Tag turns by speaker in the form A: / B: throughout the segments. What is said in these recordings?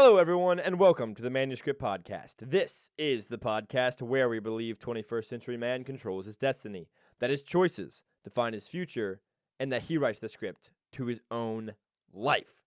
A: Hello, everyone, and welcome to the Manuscript Podcast. This is the podcast where we believe 21st century man controls his destiny, that his choices define his future, and that he writes the script to his own life.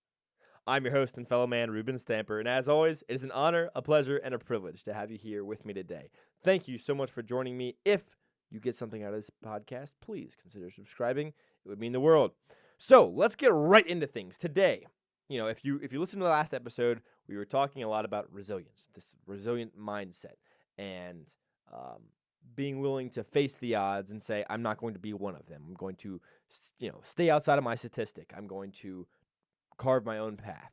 A: I'm your host and fellow man, Reuben Stamper, and as always, it is an honor, a pleasure, and a privilege to have you here with me today. Thank you so much for joining me. If you get something out of this podcast, please consider subscribing. It would mean the world. So let's get right into things. Today, if you listen to the last episode, we were talking a lot about resilience, this resilient mindset, and being willing to face the odds and say, I'm not going to be one of them. I'm going to, stay outside of my statistic. I'm going to carve my own path,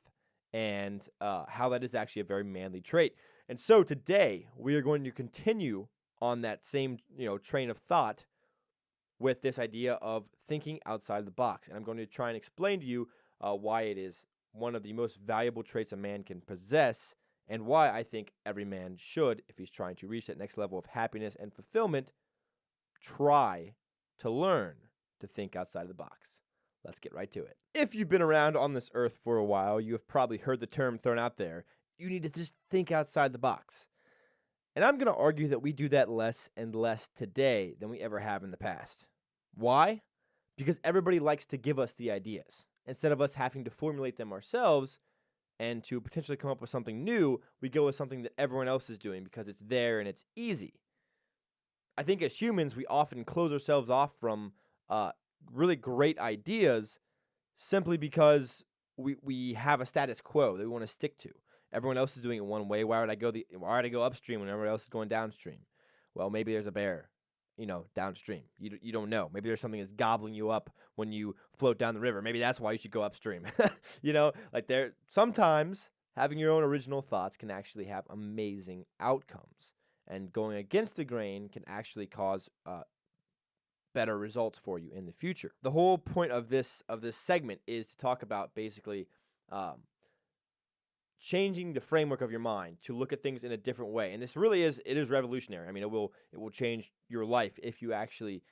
A: and how that is actually a very manly trait. And so today we are going to continue on that same, train of thought with this idea of thinking outside the box. And I'm going to try and explain to you why it is one of the most valuable traits a man can possess, and why I think every man should, if he's trying to reach that next level of happiness and fulfillment, try to learn to think outside the box. Let's get right to it. If you've been around on this earth for a while, you have probably heard the term thrown out there, you need to just think outside the box. And I'm going to argue that we do that less and less today than we ever have in the past. Why? Because everybody likes to give us the ideas. Instead of us having to formulate them ourselves and to potentially come up with something new, we go with something that everyone else is doing because it's there and it's easy. I think as humans, we often close ourselves off from really great ideas simply because we have a status quo that we want to stick to. Everyone else is doing it one way. Why would I go upstream when everyone else is going downstream? Well, maybe there's a bear, downstream. You don't know. Maybe there's something that's gobbling you up when you float down the river. Maybe that's why you should go upstream. Sometimes having your own original thoughts can actually have amazing outcomes, and going against the grain can actually cause better results for you in the future. The whole point of this segment is to talk about basically changing the framework of your mind to look at things in a different way. And this really is revolutionary. I mean, it will change your life if you actually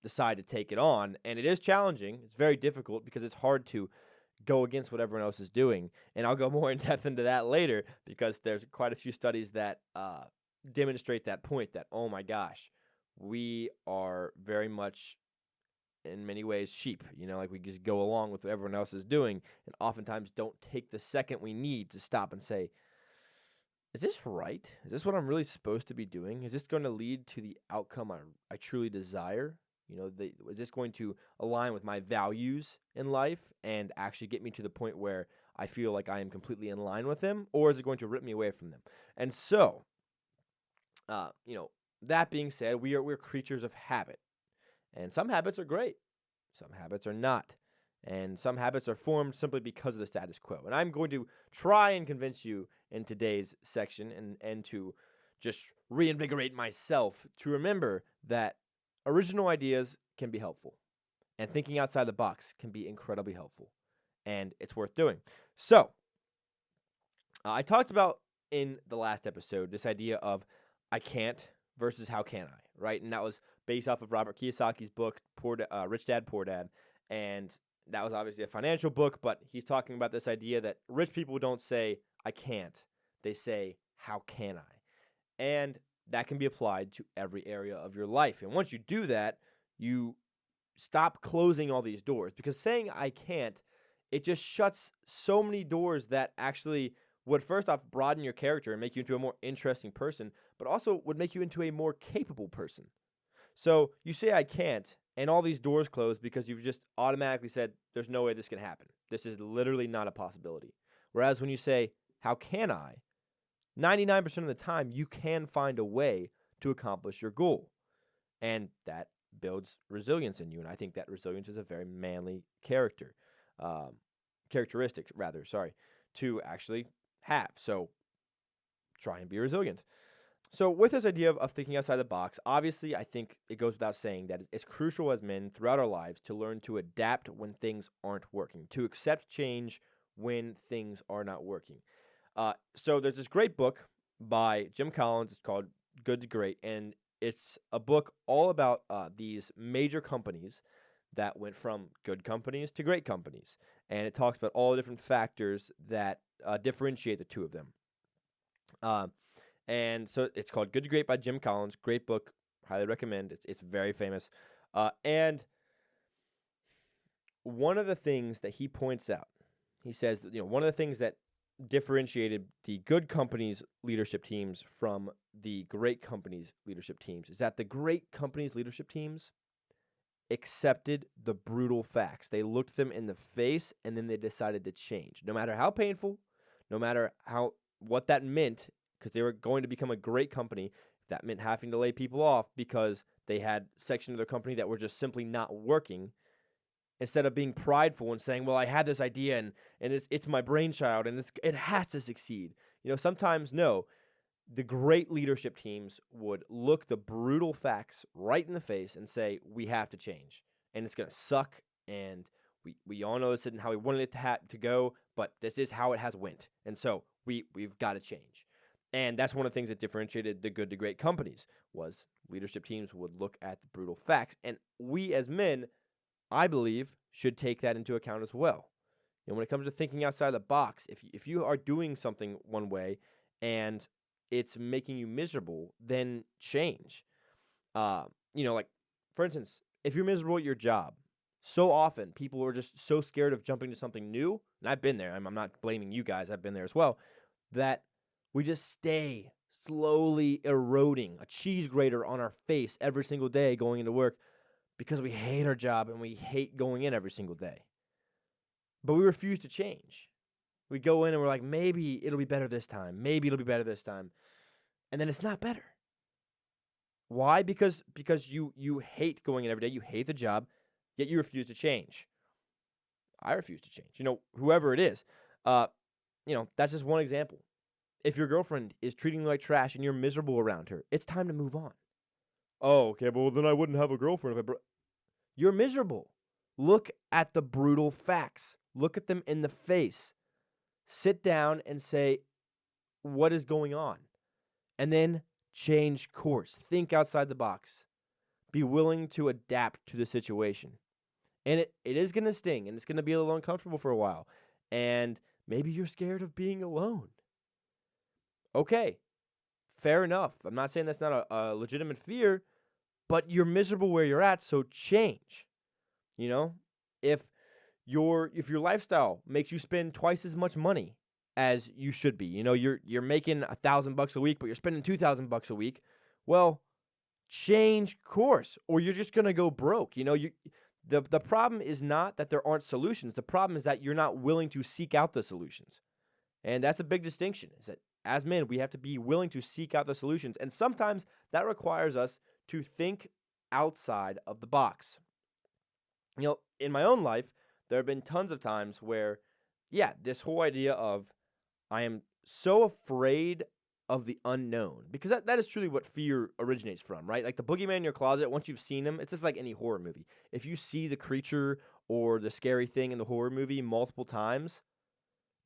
A: decide to take it on. And it is challenging. It's very difficult because it's hard to go against what everyone else is doing. And I'll go more in depth into that later because there's quite a few studies that demonstrate that point, that, oh my gosh, we are very much in many ways sheep, we just go along with what everyone else is doing, and oftentimes don't take the second we need to stop and say, is this right? Is this what I'm really supposed to be doing? Is this going to lead to the outcome I truly desire? Is this going to align with my values in life and actually get me to the point where I feel like I am completely in line with them, or is it going to rip me away from them? And so, that being said, we're creatures of habit. And some habits are great. Some habits are not. And some habits are formed simply because of the status quo. And I'm going to try and convince you in today's section and to just reinvigorate myself to remember that original ideas can be helpful. And thinking outside the box can be incredibly helpful. And it's worth doing. So, I talked about in the last episode this idea of I can't versus how can I, right? And that was based off of Robert Kiyosaki's book, Rich Dad, Poor Dad. And that was obviously a financial book, but he's talking about this idea that rich people don't say, I can't. They say, how can I? And that can be applied to every area of your life. And once you do that, you stop closing all these doors. Because saying I can't, it just shuts so many doors that actually would first off broaden your character and make you into a more interesting person, but also would make you into a more capable person. So you say I can't, and all these doors close because you've just automatically said, there's no way this can happen. This is literally not a possibility. Whereas when you say, how can I? 99% of the time, you can find a way to accomplish your goal. And that builds resilience in you. And I think that resilience is a very manly characteristic, to actually have. So try and be resilient. So with this idea of thinking outside the box, obviously I think it goes without saying that it's crucial as men throughout our lives to learn to adapt when things aren't working, to accept change when things are not working. So there's this great book by Jim Collins. It's called Good to Great, and it's a book all about these major companies that went from good companies to great companies. and it talks about all the different factors that differentiate the two of them. And so it's called Good to Great by Jim Collins. Great book. Highly recommend. It's very famous. And one of the things that he points out, he says, that, one of the things that differentiated the good companies' leadership teams from the great companies' leadership teams is that the great companies' leadership teams accepted the brutal facts. They looked them in the face, and then they decided to change. No matter how painful, no matter what that meant, because they were going to become a great company, if that meant having to lay people off because they had sections of their company that were just simply not working, instead of being prideful and saying, well, I had this idea and it's my brainchild and it has to succeed. Sometimes, no. The great leadership teams would look the brutal facts right in the face and say, we have to change. And it's going to suck, and we all know this isn't how we wanted it to go, but this is how it has went. And so we've got to change. And that's one of the things that differentiated the good to great companies was leadership teams would look at the brutal facts. And we as men, I believe, should take that into account as well. When it comes to thinking outside the box, if you are doing something one way and it's making you miserable, then change. Like, for instance, if you're miserable at your job, so often people are just so scared of jumping to something new, and I've been there, I'm not blaming you guys, I've been there as well, that we just stay slowly eroding a cheese grater on our face every single day going into work because we hate our job and we hate going in every single day. But we refuse to change. We go in and we're like, maybe it'll be better this time. Maybe it'll be better this time. And then it's not better. Why? Because you hate going in every day. You hate the job, yet you refuse to change. I refuse to change. Whoever it is. That's just one example. If your girlfriend is treating you like trash and you're miserable around her, it's time to move on. Oh, okay, well, then I wouldn't have a girlfriend if You're miserable. Look at the brutal facts. Look at them in the face. Sit down and say, what is going on? And then change course. Think outside the box. Be willing to adapt to the situation. And it is going to sting, and it's going to be a little uncomfortable for a while. And maybe you're scared of being alone. Okay, fair enough. I'm not saying that's not a legitimate fear, but you're miserable where you're at, so change. If your lifestyle makes you spend twice as much money as you should be, you're making $1,000 a week, but you're spending $2,000 a week. Well, change course, or you're just gonna go broke. The problem is not that there aren't solutions. The problem is that you're not willing to seek out the solutions, and that's a big distinction. Is that as men, we have to be willing to seek out the solutions, and sometimes that requires us to think outside of the box. In my own life, there have been tons of times where, this whole idea of I am so afraid of the unknown, because that is truly what fear originates from, right? Like the boogeyman in your closet, once you've seen him, it's just like any horror movie. If you see the creature or the scary thing in the horror movie multiple times,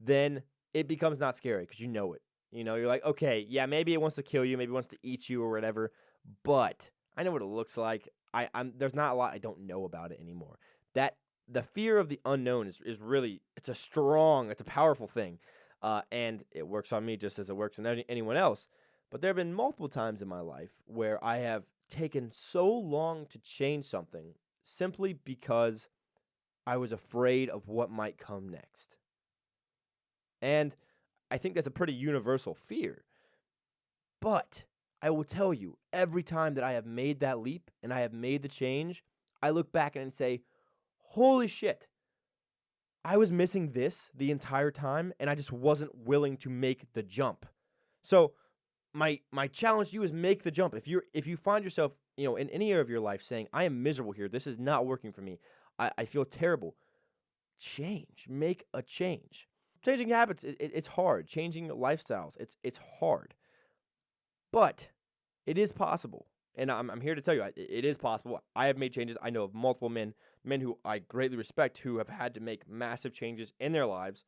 A: then it becomes not scary because you know it. You're like, okay, yeah, maybe it wants to kill you, maybe it wants to eat you or whatever, but I know what it looks like. There's not a lot I don't know about it anymore. That the fear of the unknown is really, it's a powerful thing, and it works on me just as it works on anyone else. But there have been multiple times in my life where I have taken so long to change something simply because I was afraid of what might come next. And I think that's a pretty universal fear. But I will tell you, every time that I have made that leap and I have made the change, I look back and say, holy shit, I was missing this the entire time and I just wasn't willing to make the jump. So my challenge to you is make the jump. If you find yourself, in any area of your life saying, I am miserable here, this is not working for me, I feel terrible, change, make a change. Changing habits, it's hard. Changing lifestyles, it's hard. But it is possible. And I'm here to tell you, it is possible. I have made changes. I know of multiple men who I greatly respect, who have had to make massive changes in their lives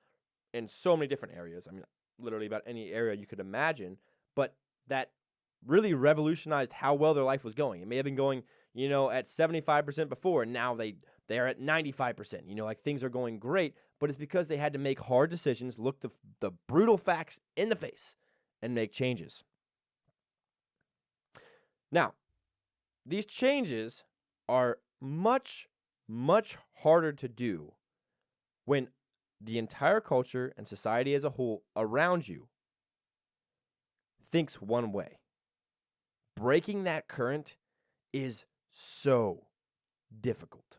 A: in so many different areas. I mean, literally about any area you could imagine. But that really revolutionized how well their life was going. It may have been going, at 75% before, and now they they are at 95%. Like things are going great, but it's because they had to make hard decisions, look the brutal facts in the face, and make changes. Now, these changes are much, much harder to do when the entire culture and society as a whole around you thinks one way. Breaking that current is so difficult.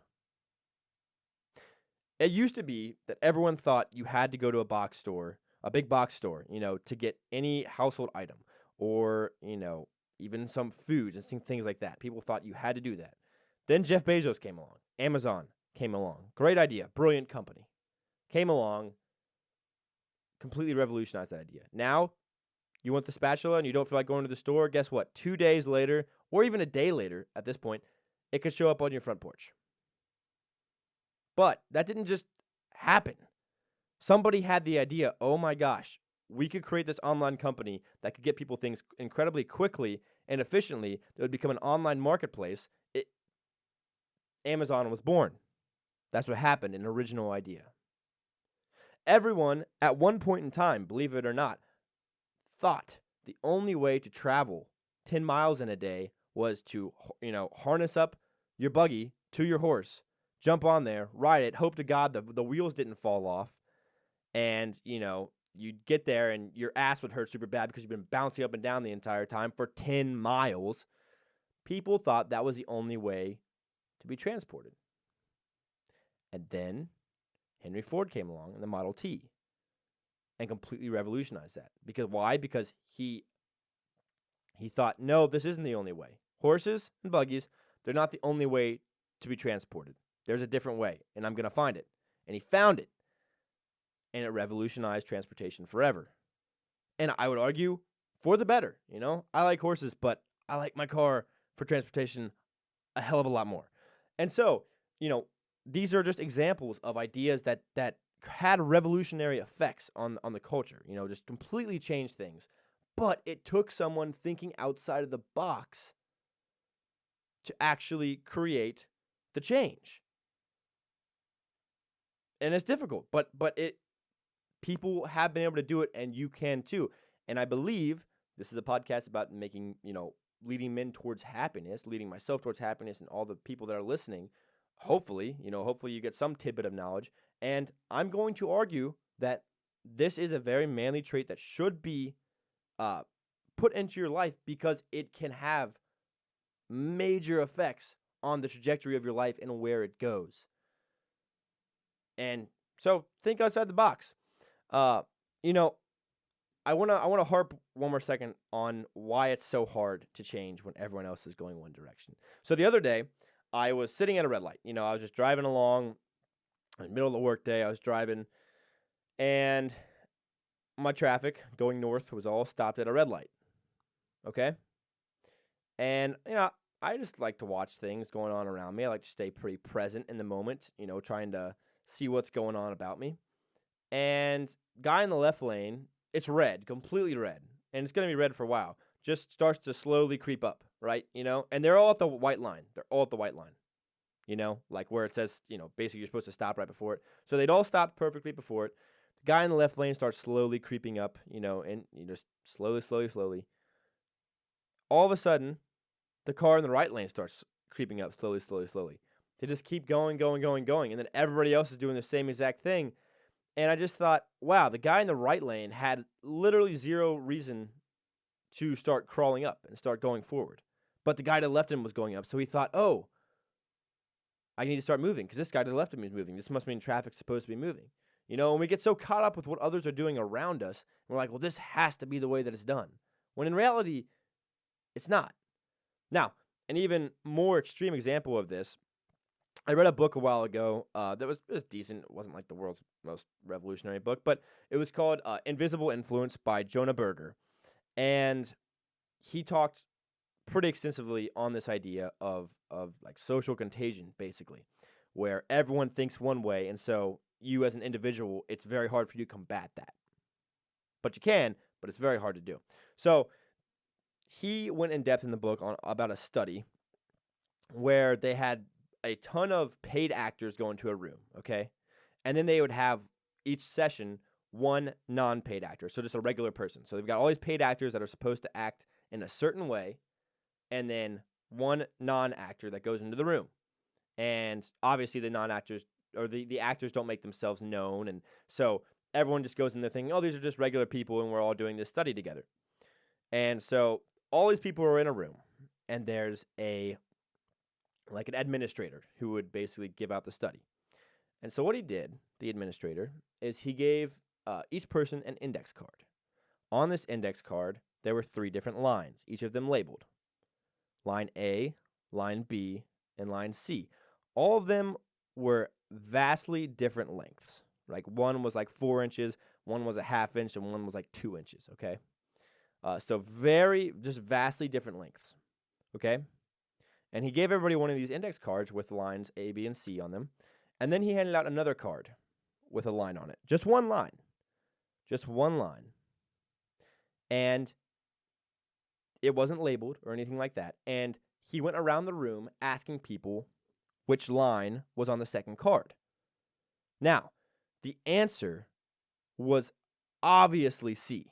A: It used to be that everyone thought you had to go to a big box store, to get any household item or, even some foods and things like that. People thought you had to do that. Then Jeff Bezos came along. Amazon came along. Great idea. Brilliant company. Came along. Completely revolutionized that idea. Now, you want the spatula and you don't feel like going to the store. Guess what? 2 days later, or even a day later at this point, it could show up on your front porch. But that didn't just happen. Somebody had the idea, oh my gosh, we could create this online company that could get people things incredibly quickly and efficiently that would become an online marketplace. Amazon was born. That's what happened, an original idea. Everyone, at one point in time, believe it or not, thought the only way to travel 10 miles in a day was to, harness up your buggy to your horse, jump on there, ride it, hope to God the wheels didn't fall off, and, you'd get there and your ass would hurt super bad because you've been bouncing up and down the entire time for 10 miles. People thought that was the only way to be transported. And then Henry Ford came along in the Model T and completely revolutionized that. Because why? Because he thought, no, this isn't the only way. Horses and buggies, they're not the only way to be transported. There's a different way, and I'm going to find it. And he found it. And it revolutionized transportation forever. And I would argue for the better. I like horses, but I like my car for transportation a hell of a lot more. And so, these are just examples of ideas that had revolutionary effects on the culture, just completely changed things. But it took someone thinking outside of the box to actually create the change. And it's difficult, but people have been able to do it, and you can too. And I believe this is a podcast about making, leading men towards happiness, leading myself towards happiness, and all the people that are listening. Hopefully you get some tidbit of knowledge. And I'm going to argue that this is a very manly trait that should be put into your life because it can have major effects on the trajectory of your life and where it goes. And so think outside the box. I want to harp one more second on why it's so hard to change when everyone else is going one direction. So the other day, I was sitting at a red light. I was just driving along in the middle of the workday. I was driving, and my traffic going north was all stopped at a red light. Okay? And, I just like to watch things going on around me. I like to stay pretty present in the moment, trying to see what's going on about me. And guy in the left lane, it's red, completely red, and it's going to be red for a while, just starts to slowly creep up, right? And they're all at the white line. Like where it says, basically you're supposed to stop right before it. So they'd all stopped perfectly before it. The guy in the left lane starts slowly creeping up, and you just slowly. All of a sudden, the car in the right lane starts creeping up slowly. They just keep going, and then everybody else is doing the same exact thing. And I just thought, wow, the guy in the right lane had literally zero reason to start crawling up and start going forward. But the guy to the left of him was going up, so he thought, oh, I need to start moving because this guy to the left of me is moving. This must mean traffic's supposed to be moving. And we get so caught up with what others are doing around us, we're like, well, this has to be the way that it's done. When in reality, it's not. Now, an even more extreme example of this, I read a book a while ago that was decent. It wasn't like the world's most revolutionary book, but it was called Invisible Influence by Jonah Berger. And he talked pretty extensively on this idea of like social contagion, basically, where everyone thinks one way, and so you as an individual, it's very hard for you to combat that. But you can, but it's very hard to do. So he went in depth in the book about a study where they had a ton of paid actors go into a room, okay? And then they would have each session one non-paid actor, so just a regular person. So they've got all these paid actors that are supposed to act in a certain way, and then one non-actor that goes into the room. And obviously the non-actors or the actors don't make themselves known, and so everyone just goes in there thinking, oh, these are just regular people and we're all doing this study together. And so all these people are in a room, and there's an administrator who would basically give out the study. And so what he did, the administrator, is he gave each person an index card. On this index card, there were 3 different lines, each of them labeled. Line A, line B, and line C. All of them were vastly different lengths. Like one was like 4 inches, one was a ½ inch, and one was like 2 inches, okay? So just vastly different lengths, okay? And he gave everybody one of these index cards with lines A, B, and C on them. And then he handed out another card with a line on it. Just one line. Just one line. And it wasn't labeled or anything like that. And he went around the room asking people which line was on the second card. Now, the answer was obviously C.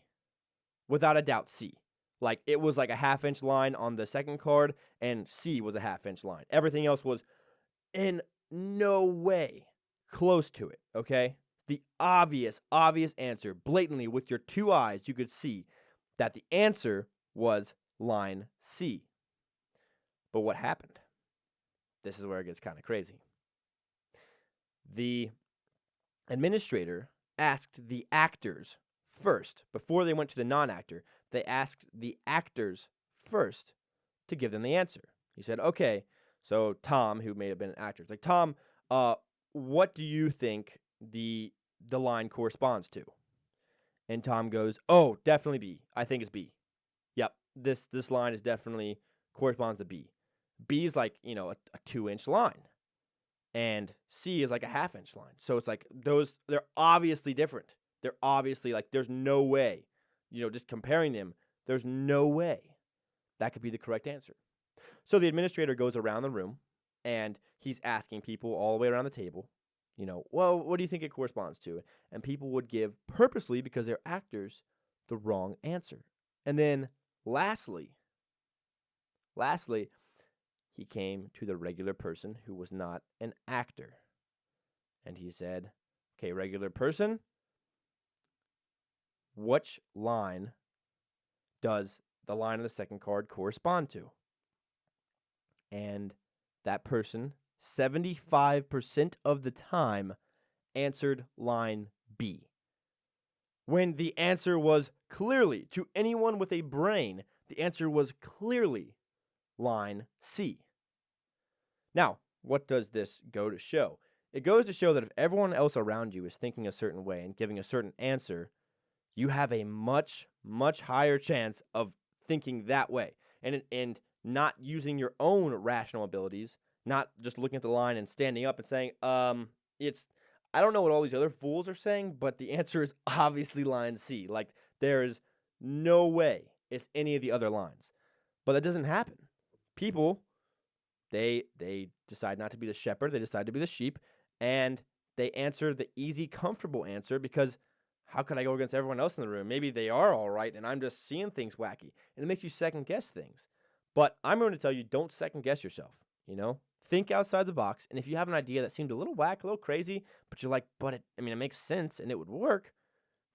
A: Without a doubt, C. Like, it was like a ½ inch line on the second card, and C was a ½ inch line. Everything else was in no way close to it, okay? The obvious answer, blatantly with your 2 eyes, you could see that the answer was line C. But what happened? This is where it gets kind of crazy. The administrator asked the actors first, before they went to the non-actor, they asked the actors first to give them the answer. He said, okay, so Tom, who may have been an actor, it's like, Tom, what do you think the line corresponds to? And Tom goes, oh, definitely B. I think it's B. Yep, this line is definitely corresponds to B. B is like, a 2-inch line. And C is like a ½ inch line. So it's like they're obviously different. They're obviously like, there's no way, just comparing them, there's no way that could be the correct answer. So the administrator goes around the room and he's asking people all the way around the table, well, what do you think it corresponds to? And people would give purposely, because they're actors, the wrong answer. And then lastly, he came to the regular person who was not an actor. And he said, okay, regular person, which line does the line on the second card correspond to? And that person, 75% of the time, answered line B. When the answer was clearly, to anyone with a brain, the answer was clearly line C. Now, what does this go to show? It goes to show that if everyone else around you is thinking a certain way and giving a certain answer, you have a much, much higher chance of thinking that way and not using your own rational abilities, not just looking at the line and standing up and saying, I don't know what all these other fools are saying, but the answer is obviously line C. Like, there is no way it's any of the other lines. But that doesn't happen. People, they decide not to be the shepherd, they decide to be the sheep, and they answer the easy, comfortable answer because how could I go against everyone else in the room? Maybe they are all right, and I'm just seeing things wacky. And it makes you second-guess things. But I'm going to tell you, don't second-guess yourself, Think outside the box, and if you have an idea that seemed a little whack, a little crazy, but you're like, it makes sense and it would work,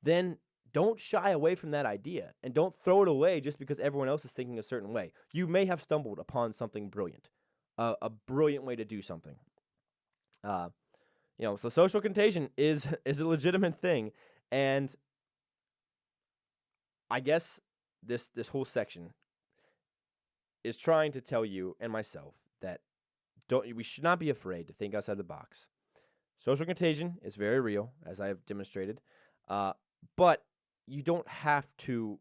A: then don't shy away from that idea, and don't throw it away just because everyone else is thinking a certain way. You may have stumbled upon something brilliant, a brilliant way to do something. So social contagion is a legitimate thing, and I guess this whole section is trying to tell you and myself that we should not be afraid to think outside the box. Social contagion is very real, as I have demonstrated, but you don't have to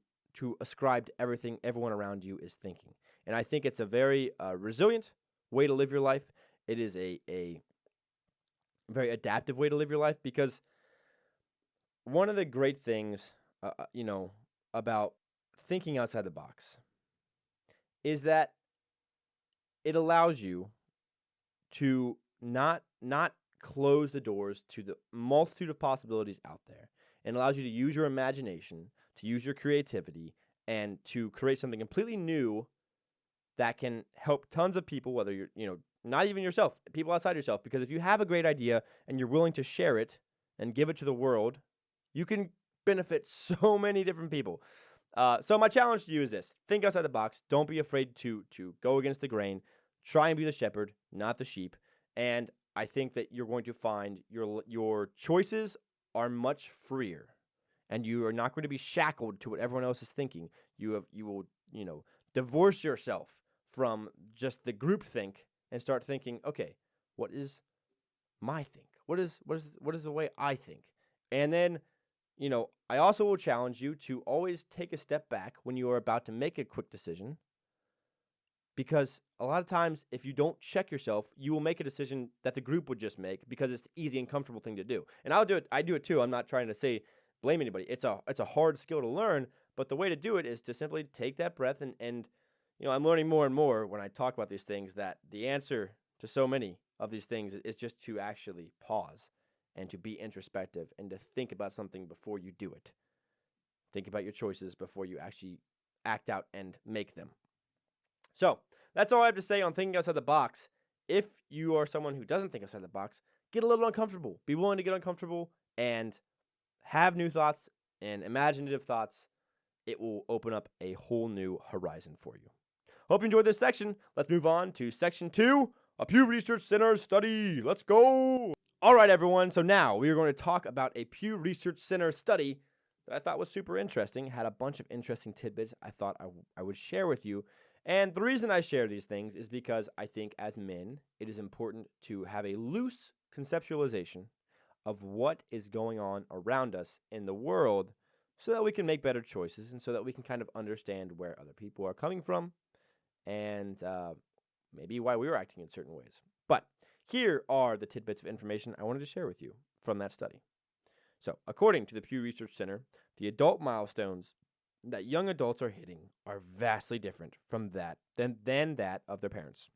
A: ascribe to everything everyone around you is thinking. And I think it's a very resilient way to live your life. It is a very adaptive way to live your life, because one of the great things, about thinking outside the box is that it allows you to not close the doors to the multitude of possibilities out there, and allows you to use your imagination, to use your creativity, and to create something completely new that can help tons of people, whether you're, not even yourself, people outside yourself. Because if you have a great idea and you're willing to share it and give it to the world, you can benefit so many different people. So my challenge to you is this: think outside the box. Don't be afraid to go against the grain. Try and be the shepherd, not the sheep. And I think that you're going to find your choices are much freer, and you are not going to be shackled to what everyone else is thinking. You will divorce yourself from just the group think and start thinking, okay, what is my think? What is the way I think? And then, I also will challenge you to always take a step back when you are about to make a quick decision, because a lot of times if you don't check yourself, you will make a decision that the group would just make because it's the easy and comfortable thing to do. And I'll do it. I do it too. I'm not trying to blame anybody. It's a hard skill to learn, but the way to do it is to simply take that breath and I'm learning more and more when I talk about these things that the answer to so many of these things is just to actually pause and to be introspective and to think about something before you do it. Think about your choices before you actually act out and make them. So that's all I have to say on thinking outside the box. If you are someone who doesn't think outside the box, get a little uncomfortable. Be willing to get uncomfortable and have new thoughts and imaginative thoughts. It will open up a whole new horizon for you. Hope you enjoyed this section. Let's move on to section 2, a Pew Research Center study. Let's go. All right, everyone. So now we are going to talk about a Pew Research Center study that I thought was super interesting. Had a bunch of interesting tidbits I thought I would share with you. And the reason I share these things is because I think as men, it is important to have a loose conceptualization of what is going on around us in the world so that we can make better choices and so that we can kind of understand where other people are coming from and maybe why we were acting in certain ways. But here are the tidbits of information I wanted to share with you from that study. So, according to the Pew Research Center, the adult milestones that young adults are hitting are vastly different from that than that of their parents.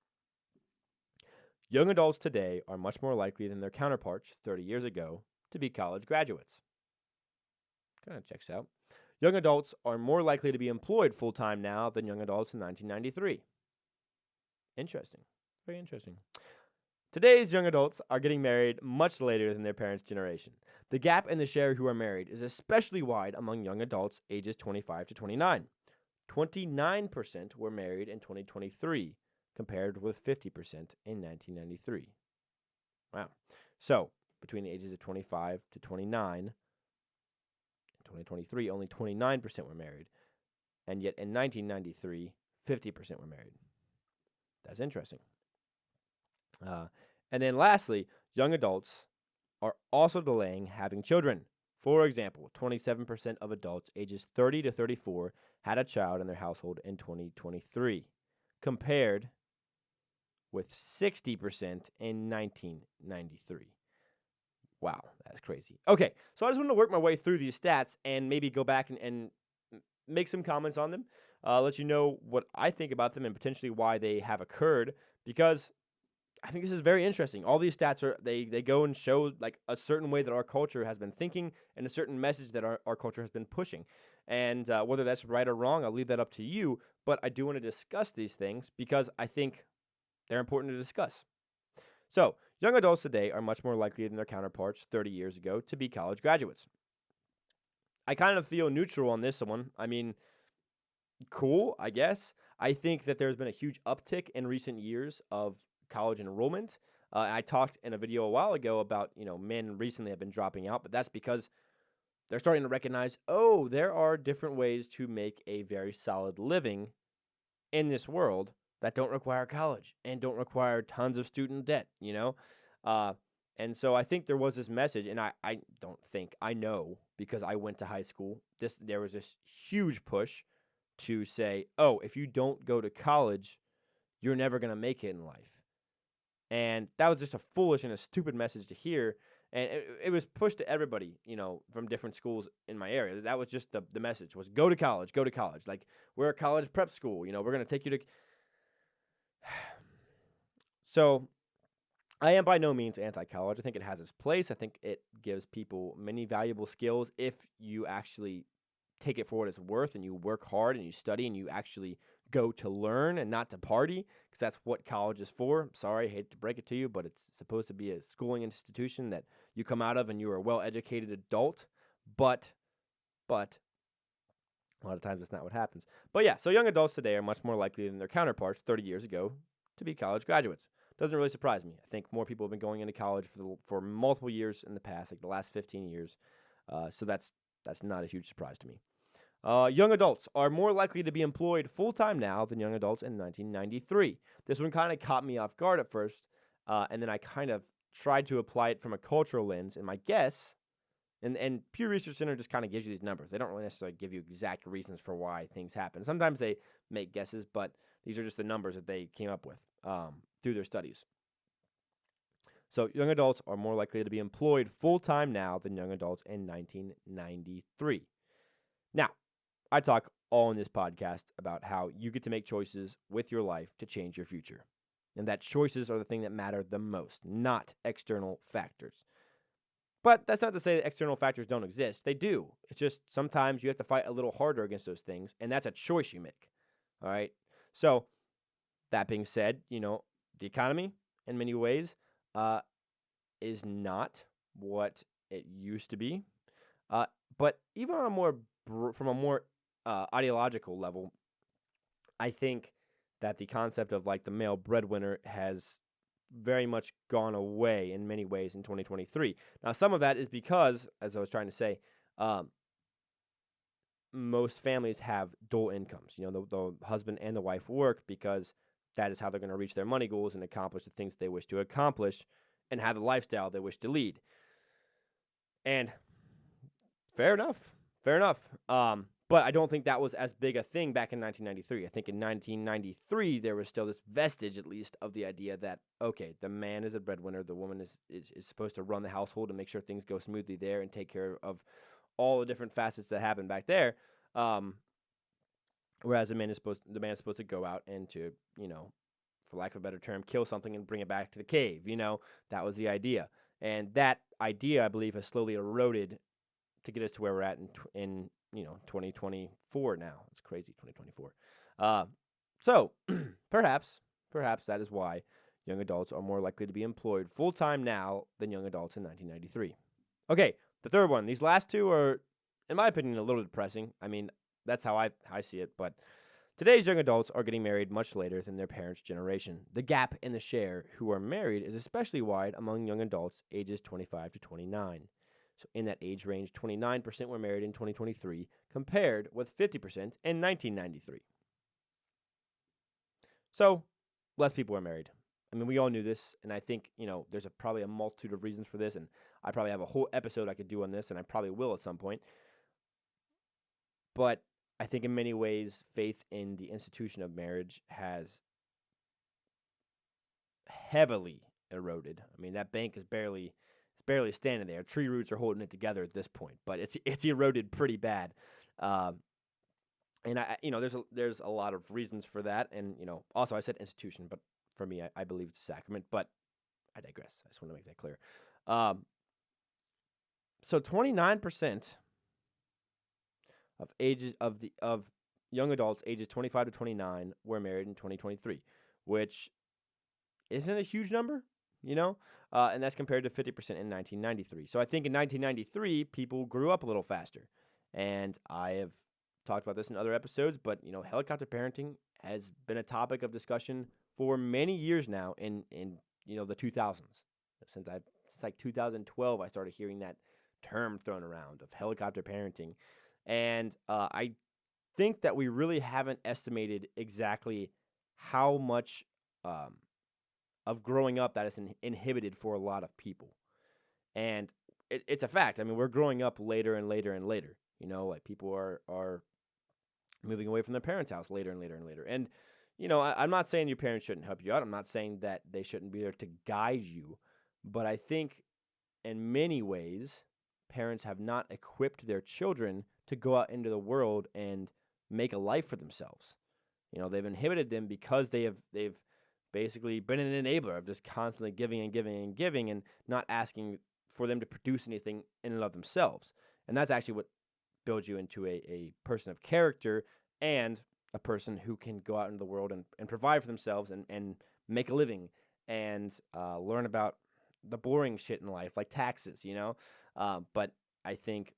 A: Young adults today are much more likely than their counterparts 30 years ago to be college graduates. Kind of checks out. Young adults are more likely to be employed full-time now than young adults in 1993. Interesting. Very interesting. Today's young adults are getting married much later than their parents' generation. The gap in the share who are married is especially wide among young adults ages 25 to 29. 29% were married in 2023, compared with 50% in 1993. Wow. So, between the ages of 25 to 29, in 2023, only 29% were married. And yet in 1993, 50% were married. That's interesting. And then lastly, young adults are also delaying having children. For example, 27% of adults ages 30 to 34 had a child in their household in 2023, compared with 60% in 1993. Wow, that's crazy. Okay, so I just want to work my way through these stats and maybe go back and make some comments on them, let you know what I think about them and potentially why they have occurred, because I think this is very interesting. All these stats they go and show like a certain way that our culture has been thinking and a certain message that our culture has been pushing. And whether that's right or wrong, I'll leave that up to you. But I do want to discuss these things because I think they're important to discuss. So, young adults today are much more likely than their counterparts 30 years ago to be college graduates. I kind of feel neutral on this one. I mean, cool, I guess. I think that there's been a huge uptick in recent years of college enrollment. I talked in a video a while ago about, men recently have been dropping out, but that's because they're starting to recognize, there are different ways to make a very solid living in this world that don't require college and don't require tons of student debt, And so I think there was this message, and I don't think, I know, because I went to high school, there was this huge push to say, if you don't go to college, you're never going to make it in life. And that was just a foolish and a stupid message to hear. And it was pushed to everybody, from different schools in my area. That was just the message was go to college. Like, we're a college prep school, we're going to take you to. So I am by no means anti-college. I think it has its place. I think it gives people many valuable skills if you actually take it for what it's worth and you work hard and you study and you actually go to learn and not to party, because that's what college is for. Sorry, I hate to break it to you, but it's supposed to be a schooling institution that you come out of and you are a well-educated adult. But a lot of times that's not what happens. But yeah, so young adults today are much more likely than their counterparts 30 years ago to be college graduates. Doesn't really surprise me. I think more people have been going into college for multiple years in the past, like the last 15 years. So that's not a huge surprise to me. Young adults are more likely to be employed full-time now than young adults in 1993. This one kind of caught me off guard at first, and then I kind of tried to apply it from a cultural lens, and my guess, and Pew Research Center just kind of gives you these numbers. They don't really necessarily give you exact reasons for why things happen. Sometimes they make guesses, but these are just the numbers that they came up with through their studies. So young adults are more likely to be employed full-time now than young adults in 1993. Now, I talk all in this podcast about how you get to make choices with your life to change your future. And that choices are the thing that matter the most, not external factors. But that's not to say that external factors don't exist. They do. It's just sometimes you have to fight a little harder against those things, and that's a choice you make. All right? So, that being said, the economy, in many ways, is not what it used to be. But even on from a more ideological level, I think that the concept of like the male breadwinner has very much gone away in many ways in 2023. Now, some of that is because, as I was trying to say, most families have dual incomes. The husband and the wife work because that is how they're going to reach their money goals and accomplish the things they wish to accomplish and have the lifestyle they wish to lead. And fair enough. But I don't think that was as big a thing back in 1993. I think in 1993, there was still this vestige, at least, of the idea that, okay, the man is a breadwinner. The woman is supposed to run the household and make sure things go smoothly there and take care of all the different facets that happen back there. Whereas the man is supposed to go out and to, for lack of a better term, kill something and bring it back to the cave. That was the idea. And that idea, I believe, has slowly eroded to get us to where we're at in 2024 now. It's crazy, 2024. So perhaps that is why young adults are more likely to be employed full-time now than young adults in 1993. Okay, the third one. These last two are, in my opinion, a little depressing. I mean, that's how I see it, but today's young adults are getting married much later than their parents' generation. The gap in the share who are married is especially wide among young adults ages 25 to 29. So in that age range, 29% were married in 2023, compared with 50% in 1993. So less people are married. I mean, we all knew this, and I think, there's probably a multitude of reasons for this, and I probably have a whole episode I could do on this, and I probably will at some point. But I think in many ways, faith in the institution of marriage has heavily eroded. I mean, that bank is barely standing there. Tree roots are holding it together at this point, but it's eroded pretty bad. And there's a lot of reasons for that, and also I said institution, but for me, I believe it's a sacrament. But I digress. I just want to make that clear. So 29% of young adults ages 25 to 29 were married in 2023, which isn't a huge number, and that's compared to 50% in 1993. So I think in 1993, people grew up a little faster, and I have talked about this in other episodes, but helicopter parenting has been a topic of discussion for many years now in the 2000s. Since like 2012, I started hearing that term thrown around of helicopter parenting. And I think that we really haven't estimated exactly how much of growing up that is inhibited for a lot of people. And it's a fact. I mean, we're growing up later and later and later. Like people are moving away from their parents' house later and later and later. And, I'm not saying your parents shouldn't help you out. I'm not saying that they shouldn't be there to guide you. But I think in many ways, parents have not equipped their children to go out into the world and make a life for themselves. They've inhibited them because they've basically been an enabler of just constantly giving and giving and giving and not asking for them to produce anything in and of themselves. And that's actually what builds you into a person of character and a person who can go out into the world and provide for themselves and make a living and learn about the boring shit in life, like taxes, But I think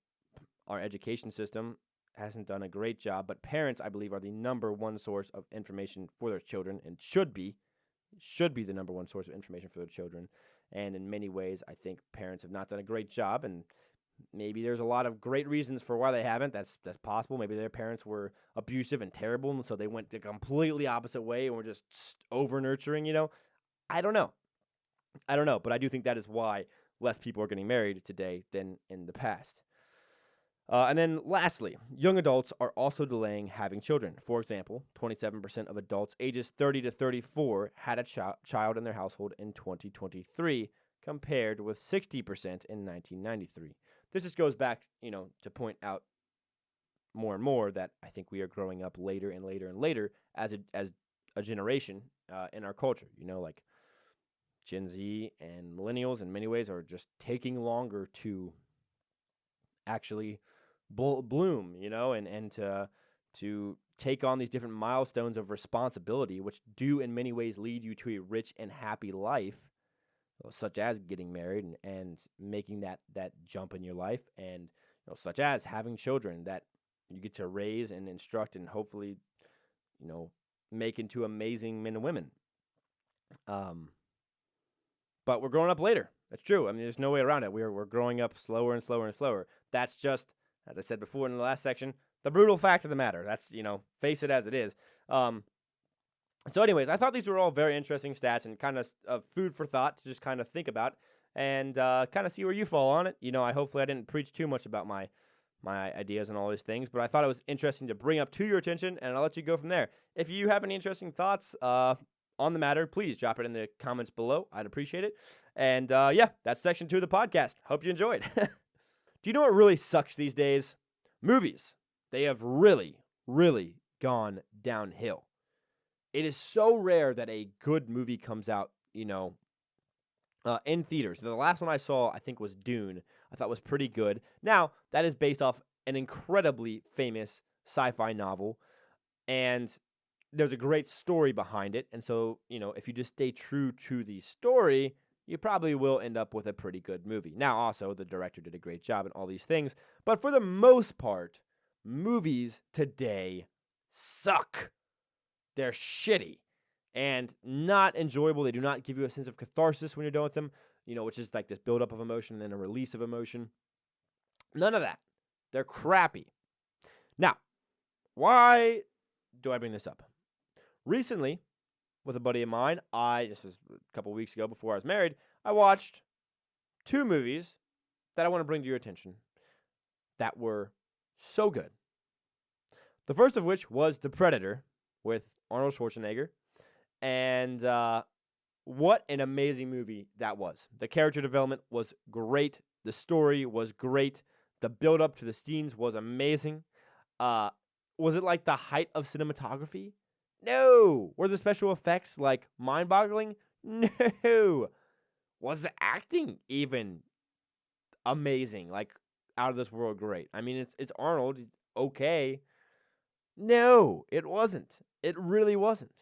A: our education system hasn't done a great job. But parents, I believe, are the number one source of information for their children and should be the number one source of information for their children. And in many ways, I think parents have not done a great job, and maybe there's a lot of great reasons for why they haven't. That's possible. Maybe their parents were abusive and terrible, and so they went the completely opposite way and were just over nurturing. I don't know. But I do think that is why less people are getting married today than in the past. And then lastly, young adults are also delaying having children. For example, 27% of adults ages 30 to 34 had a child in their household in 2023, compared with 60% in 1993. This just goes back, to point out more and more that I think we are growing up later and later and later as a generation in our culture. Like Gen Z and millennials in many ways are just taking longer to actually bloom, and to take on these different milestones of responsibility, which do in many ways lead you to a rich and happy life, such as getting married and making that jump in your life, and such as having children that you get to raise and instruct and hopefully, make into amazing men and women. But we're growing up later. That's true. I mean, there's no way around it. We're growing up slower and slower and slower. That's just, as I said before in the last section, the brutal fact of the matter. That's, face it as it is. So anyways, I thought these were all very interesting stats and kind of food for thought to just kind of think about and kind of see where you fall on it. Hopefully I didn't preach too much about my ideas and all these things, but I thought it was interesting to bring up to your attention, and I'll let you go from there. If you have any interesting thoughts on the matter, please drop it in the comments below. I'd appreciate it. And that's section 2 of the podcast. Hope you enjoyed. Do you know what really sucks these days? Movies. They have really, really gone downhill. It is so rare that a good movie comes out, in theaters. The last one I saw, I think, was Dune. I thought was pretty good. Now, that is based off an incredibly famous sci-fi novel, and there's a great story behind it. And so, if you just stay true to the story, you probably will end up with a pretty good movie. Now, also, the director did a great job in all these things, but for the most part, movies today suck. They're shitty and not enjoyable. They do not give you a sense of catharsis when you're done with them, which is like this buildup of emotion and then a release of emotion. None of that. They're crappy. Now, why do I bring this up? Recently, with a buddy of mine, this was a couple weeks ago before I was married, I watched 2 movies that I want to bring to your attention that were so good. The first of which was The Predator with Arnold Schwarzenegger, and what an amazing movie that was. The character development was great. The story was great. The build-up to the scenes was amazing. Was it like the height of cinematography? No. Were the special effects like mind-boggling? No. Was the acting even amazing? Like out of this world great? I mean, it's Arnold. He's okay. No, it wasn't. It really wasn't.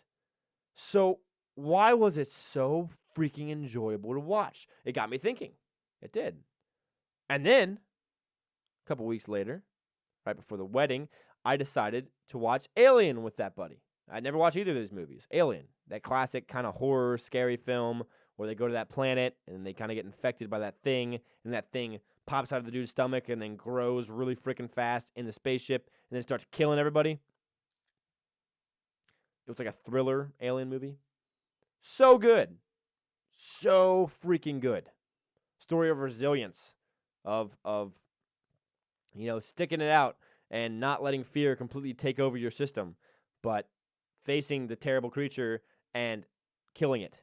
A: So why was it so freaking enjoyable to watch? It got me thinking. It did. And then, a couple weeks later, right before the wedding, I decided to watch Alien with that buddy. I'd never watched either of those movies. Alien, that classic kind of horror, scary film where they go to that planet and they kind of get infected by that thing, and that thing pops out of the dude's stomach and then grows really freaking fast in the spaceship and then starts killing everybody. It was like a thriller alien movie. So good. So freaking good. Story of resilience, of sticking it out and not letting fear completely take over your system, but facing the terrible creature and killing it,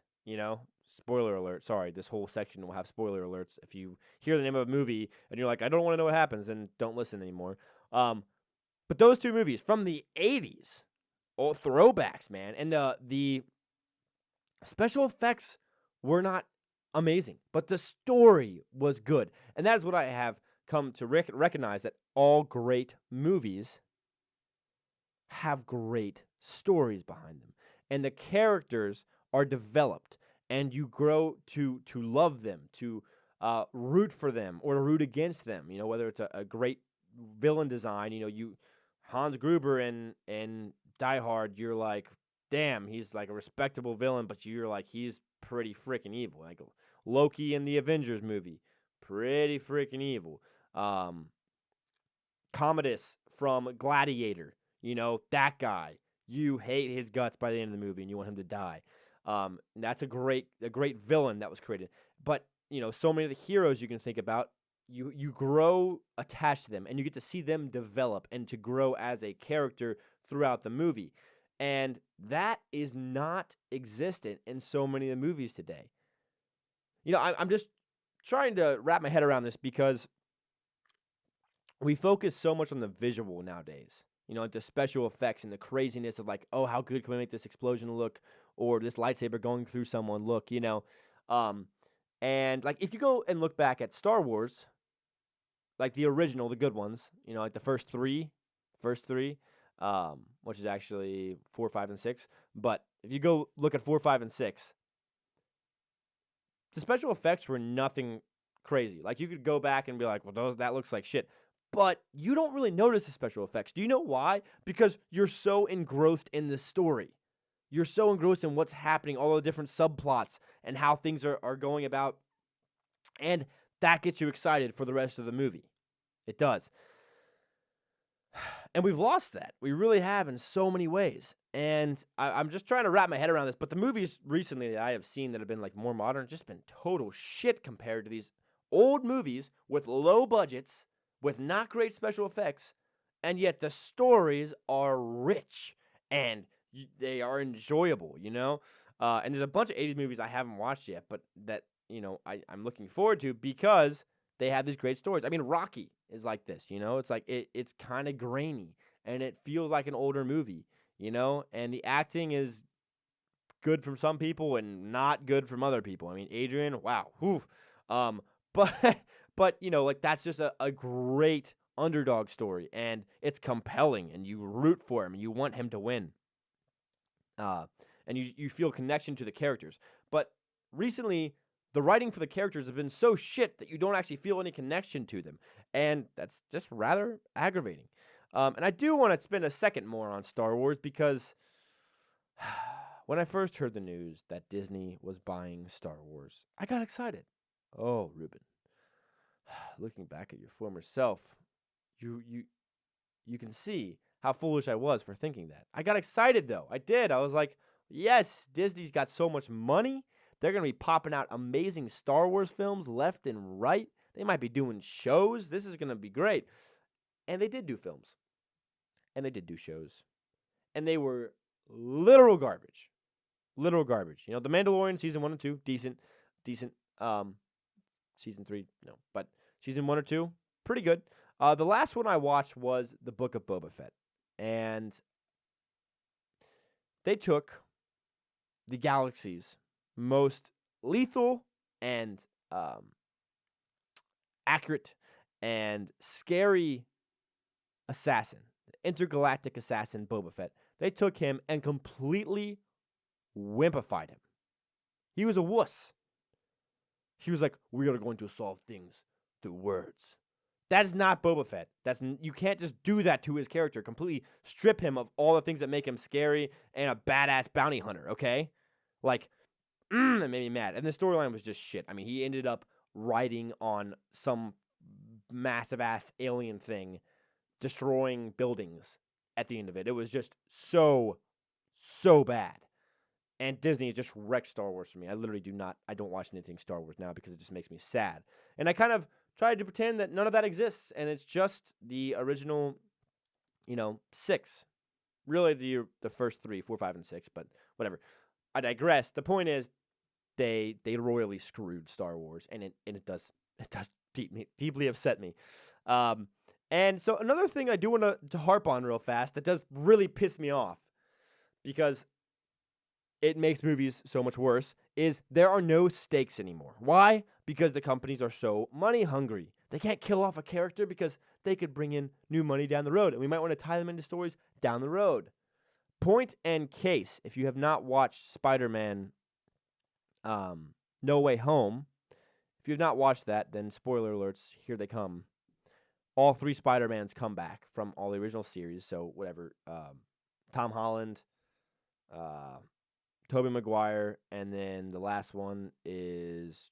A: Spoiler alert. Sorry, this whole section will have spoiler alerts. If you hear the name of a movie and you're like, I don't want to know what happens, then don't listen anymore. But those 2 movies from the 80s, all throwbacks, man. And the special effects were not amazing, but the story was good. And that is what I have come to recognize, that all great movies have great stories behind them. And the characters are developed, and you grow to love them, to root for them or to root against them. You know, whether it's a great villain design, you know, Hans Gruber in Die Hard, you're like, damn, he's like a respectable villain, but you're like, he's pretty freaking evil. Like Loki in the Avengers movie, pretty freaking evil. Commodus from Gladiator, you know, that guy, you hate his guts by the end of the movie and you want him to die. And that's a great villain that was created. But, you know, so many of the heroes you can think about, you grow attached to them, and you get to see them develop and to grow as a character throughout the movie. And that is not existent in so many of the movies today. You know, I'm just trying to wrap my head around this, because we focus so much on the visual nowadays. You know, like the special effects and the craziness of like, oh, how good can we make this explosion look, or this lightsaber going through someone look, you know. And like if you go and look back at Star Wars, like the original, the good ones, you know, like the first three, which is actually 4, 5, and 6. But if you go look at 4, 5, and 6, the special effects were nothing crazy. Like you could go back and be like, well, that looks like shit. But you don't really notice the special effects. Do you know why? Because you're so engrossed in the story. You're so engrossed in what's happening, all the different subplots and how things are going about. And that gets you excited for the rest of the movie. It does. And we've lost that. We really have, in so many ways. And I'm just trying to wrap my head around this. But the movies recently that I have seen that have been like more modern, just been total shit compared to these old movies with low budgets, with not great special effects, and yet the stories are rich and they are enjoyable, you know? And there's a bunch of 80s movies I haven't watched yet, but that, you know, I'm looking forward to, because they have these great stories. I mean, Rocky is like this, you know? It's like, it's kind of grainy, and it feels like an older movie, you know? And the acting is good from some people and not good from other people. I mean, Adrian, wow. Whew. But, you know, like that's just a great underdog story, and it's compelling, and you root for him, and you want him to win. And you feel connection to the characters. But recently, the writing for the characters has been so shit that you don't actually feel any connection to them. And that's just rather aggravating. And I do want to spend a second more on Star Wars, because when I first heard the news that Disney was buying Star Wars, I got excited. Oh, Reuben. Looking back at your former self, you can see how foolish I was for thinking that. I got excited, though. I did. I was like, yes, Disney's got so much money. They're going to be popping out amazing Star Wars films left and right. They might be doing shows. This is going to be great. And they did do films. And they did do shows. And they were literal garbage. Literal garbage. You know, The Mandalorian, season 1 and 2, decent. Season 3, no. But season 1 or 2, pretty good. The last one I watched was The Book of Boba Fett. And they took the galaxy's most lethal and accurate and scary assassin, the intergalactic assassin Boba Fett. They took him and completely wimpified him. He was a wuss. He was like, we are going to solve things through words. That is not Boba Fett. You can't just do that to his character. Completely strip him of all the things that make him scary and a badass bounty hunter, okay? Like, that made me mad. And the storyline was just shit. I mean, he ended up riding on some massive-ass alien thing, destroying buildings at the end of it. It was just so bad. And Disney just wrecked Star Wars for me. I don't watch anything Star Wars now because it just makes me sad. And I kind of tried to pretend that none of that exists, and it's just the original, 6. Really the first 3, 4, 5, and 6, but whatever. I digress. The point is, they royally screwed Star Wars, and it does deeply upset me. And so another thing I do want to harp on real fast that does really piss me off, because it makes movies so much worse, is there are no stakes anymore. Why? Because the companies are so money hungry. They can't kill off a character because they could bring in new money down the road, and we might want to tie them into stories down the road. Point and case, if you have not watched Spider-Man No Way Home, if you have not watched that, then spoiler alerts, here they come. All 3 Spider-Mans come back from all the original series, so whatever, Tom Holland, Tobey Maguire, and then the last one is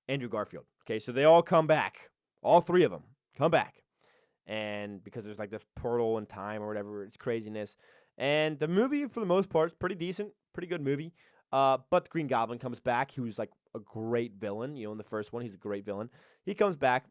A: Andrew Garfield. Okay, so they all come back. All 3 of them come back. And because there's like this portal in time or whatever, it's craziness. And the movie, for the most part, is pretty decent, pretty good movie. But the Green Goblin comes back, who's like a great villain. In the first one, he's a great villain. He comes back,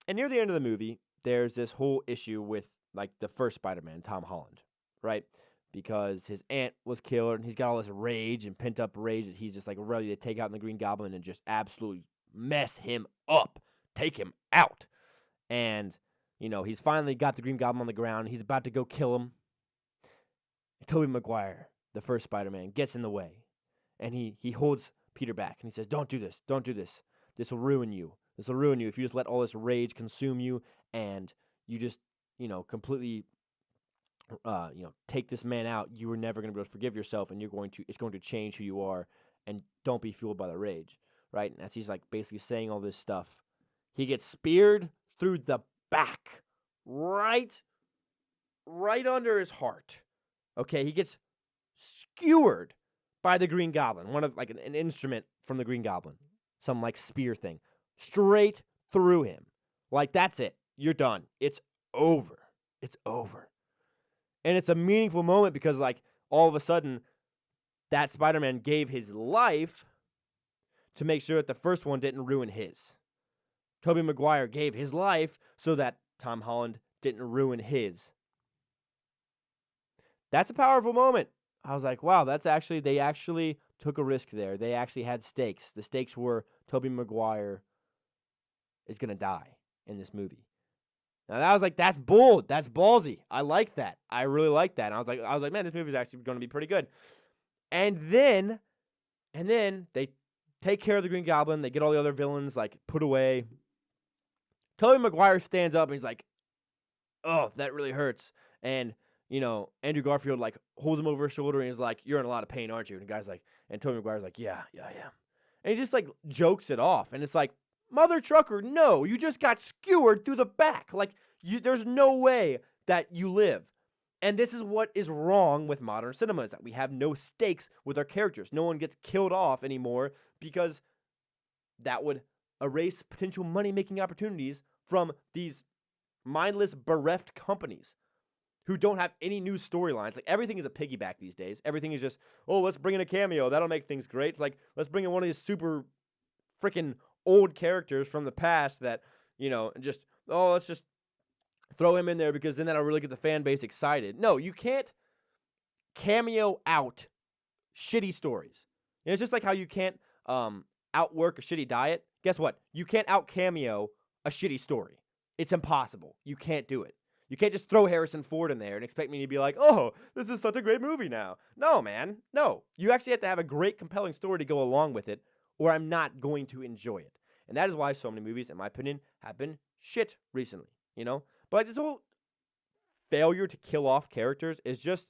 A: and near the end of the movie, there's this whole issue with like the first Spider-Man, Tom Holland, right? Because his aunt was killed, and he's got all this rage and pent-up rage that he's just like ready to take out the Green Goblin and just absolutely mess him up, take him out. And, he's finally got the Green Goblin on the ground. He's about to go kill him. Tobey Maguire, the first Spider-Man, gets in the way. And he holds Peter back, and he says, don't do this. Don't do this. This will ruin you. This will ruin you if you just let all this rage consume you, and you just, completely, take this man out. You were never going to be able to forgive yourself, and it's going to change who you are, and don't be fueled by the rage, right? And as he's like basically saying all this stuff, he gets speared through the back, right under his heart. Okay, he gets skewered by the Green Goblin, one of like an instrument from the Green Goblin, some like spear thing, straight through him. Like, that's it. You're done. It's over. It's over. And it's a meaningful moment because, like, all of a sudden, that Spider-Man gave his life to make sure that the first one didn't ruin his. Tobey Maguire gave his life so that Tom Holland didn't ruin his. That's a powerful moment. I was like, wow, they actually took a risk there. They actually had stakes. The stakes were Tobey Maguire is going to die in this movie. And I was like, that's bold. That's ballsy. I like that. I really like that. And I was like, man, this movie is actually going to be pretty good. And then they take care of the Green Goblin. They get all the other villains like put away. Tobey Maguire stands up and he's like, oh, that really hurts. And Andrew Garfield like holds him over his shoulder and he's like, you're in a lot of pain, aren't you? And the guy's like, and Tobey Maguire's like, yeah, I am. And he just like jokes it off. And it's like, mother trucker, no, you just got skewered through the back. Like, there's no way that you live. And this is what is wrong with modern cinema, is that we have no stakes with our characters. No one gets killed off anymore because that would erase potential money-making opportunities from these mindless, bereft companies who don't have any new storylines. Like, everything is a piggyback these days. Everything is just, oh, let's bring in a cameo. That'll make things great. It's like, let's bring in one of these super freaking old characters from the past that, and just, oh, let's just throw him in there because then that'll really get the fan base excited. No, you can't cameo out shitty stories. It's just like how you can't outwork a shitty diet. Guess what? You can't out cameo a shitty story. It's impossible. You can't do it. You can't just throw Harrison Ford in there and expect me to be like, oh, this is such a great movie now. No, man. No. You actually have to have a great, compelling story to go along with it, or I'm not going to enjoy it. And that is why so many movies, in my opinion, have been shit recently, But this whole failure to kill off characters is just,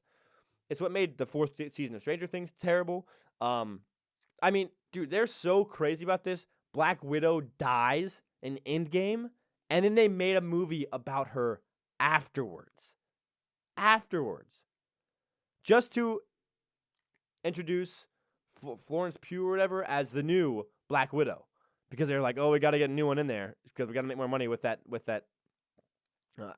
A: it's what made the 4th season of Stranger Things terrible. I mean, dude, they're so crazy about this. Black Widow dies in Endgame, and then they made a movie about her afterwards. Just to introduce Florence Pugh or whatever as the new Black Widow. Because they're like, oh, we got to get a new one in there because we got to make more money with that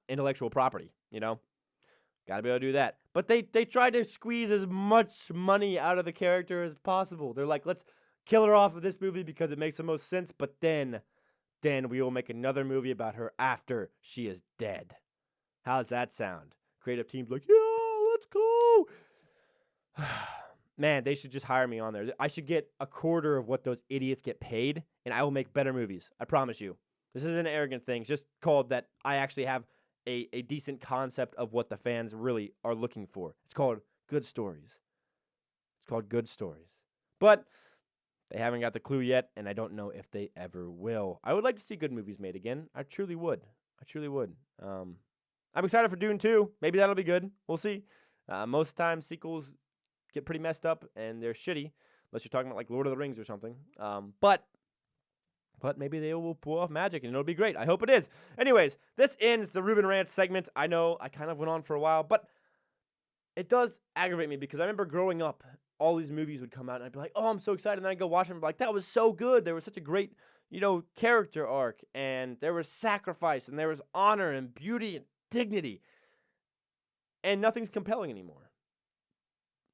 A: intellectual property, Got to be able to do that. But they tried to squeeze as much money out of the character as possible. They're like, let's kill her off of this movie because it makes the most sense, but then we will make another movie about her after she is dead. How's that sound? Creative team's like, yeah, let's go. Man, they should just hire me on there. I should get a quarter of what those idiots get paid, and I will make better movies. I promise you. This isn't an arrogant thing. It's just called that I actually have a decent concept of what the fans really are looking for. It's called good stories. called Good Stories. But they haven't got the clue yet, and I don't know if they ever will. I would like to see good movies made again. I truly would. I'm excited for Dune 2. Maybe that'll be good. We'll see. Most times sequels get pretty messed up, and they're shitty, unless you're talking about like Lord of the Rings or something. But maybe they will pull off magic, and it'll be great. I hope it is. Anyways, this ends the Reuben Rant segment. I know I kind of went on for a while, but it does aggravate me because I remember growing up, all these movies would come out, and I'd be like, oh, I'm so excited. And then I'd go watch them and be like, that was so good. There was such a great, character arc, and there was sacrifice, and there was honor and beauty and dignity. And nothing's compelling anymore.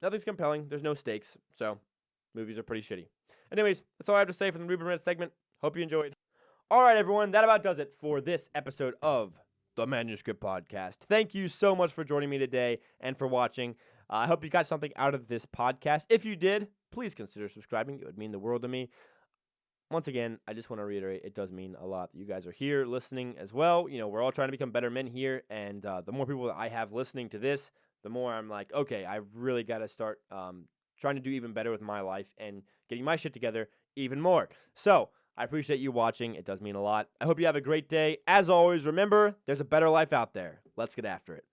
A: Nothing's compelling. There's no stakes. So, movies are pretty shitty. Anyways, that's all I have to say for the Reuben Rant segment. Hope you enjoyed. All right, everyone. That about does it for this episode of the Manuscript Podcast. Thank you so much for joining me today and for watching. I hope you got something out of this podcast. If you did, please consider subscribing. It would mean the world to me. Once again, I just want to reiterate, it does mean a lot that you guys are here listening as well. We're all trying to become better men here, and the more people that I have listening to this, the more I'm like, okay, I've really got to start trying to do even better with my life and getting my shit together even more. So, I appreciate you watching. It does mean a lot. I hope you have a great day. As always, remember, there's a better life out there. Let's get after it.